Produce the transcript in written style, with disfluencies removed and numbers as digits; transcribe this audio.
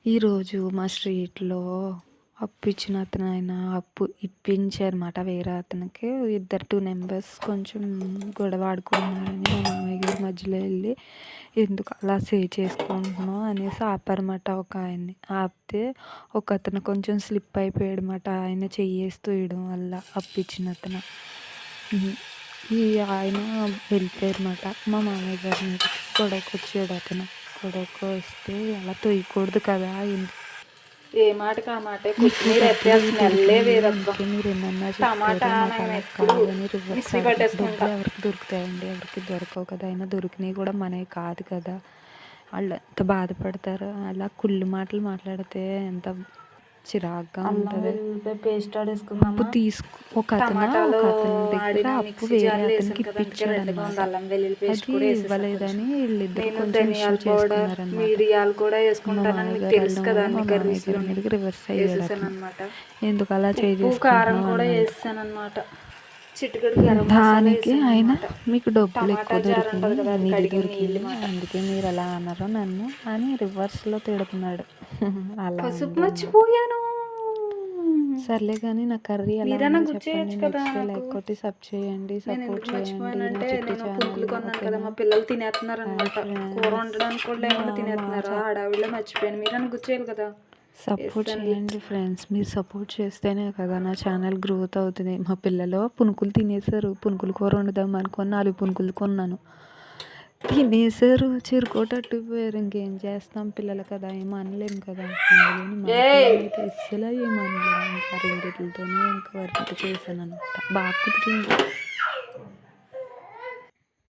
ఈరోజు మా స్ట్రీట్‌లో అప్పిచ్చిన అతనాయన అప్పు ఇప్పించారన్నమాట వేరే అతనికి. ఇద్దరు 2 నంబర్స్ కొంచెం గొడవ ఆడుకుంటున్నారని మా మామయ్య గారు మధ్యలో ఎళ్లి, "ఎందుకు అలా చేసుకుంటున్నావు" అనేసి ఆపారన్నమాట ఒక ఆయన్ని. ఆపితే ఒకతను కొంచెం స్లిప్ అయిపోయాడన్నమాట. ఆయన చెయ్యేసి తోయడం వల్ల అప్పిచ్చిన అతను. ఈ ఆయన వెళ్ళిపోయారన్నమాట. మా మామయ్య గారి మీదకి గొడవకొచ్చాడు అతను. గొడవకొస్తే అలా తొయ్యకూడదు కదా! ఏ మాటకి ఆ మాటే కొత్తిమీర అయితే స్మెల్లే వేరబ్బా. మీరేమన్నా టమాటా చెప్పారు నాకు అలా కాదని మిక్సీ పట్టేసుకుంటా. డబ్బులు ఎవరికి దొరుకుతాయండి? ఎవరికి దొరకవు కదా! అయినా దొరికినవి కూడా మనవి కాదు కదా! వాళ్ళు ఎంత బాధపడతారో. అలా కుళ్ళు మాటలు మాట్లాడితే ఎంత చిరాగ్గా ఉంటుంది. పేస్ట్ ఆడేసుకుందామా? ఒక అతను దగ్గర అప్పు వేరే అతనికి ఇప్పించాడన్నమాట. అది ఇవ్వలేదని వీళ్ళిద్దరు కొంచెం ఇష్యూ చేసుకున్నారన్నమాట. మిరియాలు కూడా వేసుకుంటానని మీకు తెలుసు కదా, అన్ని కర్రీస్లో రివర్స్ అయ్యాడు అనమాట. ఎందుకు అలా కారం కూడా వేసాను అనమాట. దానికి ఆయన మీకు డబ్బులు ఎక్కువ దొరికింది అందుకే మీరు అలా అన్నారు నన్ను అని రివర్స్లో తిడుతున్నాడు. అలా మర్చిపోయాను. సర్లే కానీ నా కర్రీ ఎలా చెప్పండి. నెక్స్ట్ లైక్ కొట్టి సబ్ చేయండి, సపోర్ట్ చేయండి. నా చిట్టి ఛానల్ మా పిల్లలు తినేస్తున్నారు అనమాట. కూర వండడానికి కూడా లేకుండా తినేస్తున్నారు. ఆడవిలో మర్చిపోయాను. మీరు నన్ను గుర్చేయాలి కదా. సపోర్ట్ చేయండి ఫ్రెండ్స్. మీరు సపోర్ట్ చేస్తేనే కదా నా ఛానల్ గ్రోత్ అవుతుంది. మా పిల్లలు పునుకులు తినేసారు. పునుకులు కూర వండుదాం అనుకుని 4 పునుకులు కొన్నాను. తినేసారు, చెరుకోటట్టుపోయారు. ఇంకేం చేస్తాం, పిల్లలు కదా, ఏం అనలేము కదా. అందులోని అస్సలు ఏమనలేము. ఇంకా రెండిట్లతోనే ఇంకా వర్క్ చేశాను అనమాట. బాగా కుదిరింది.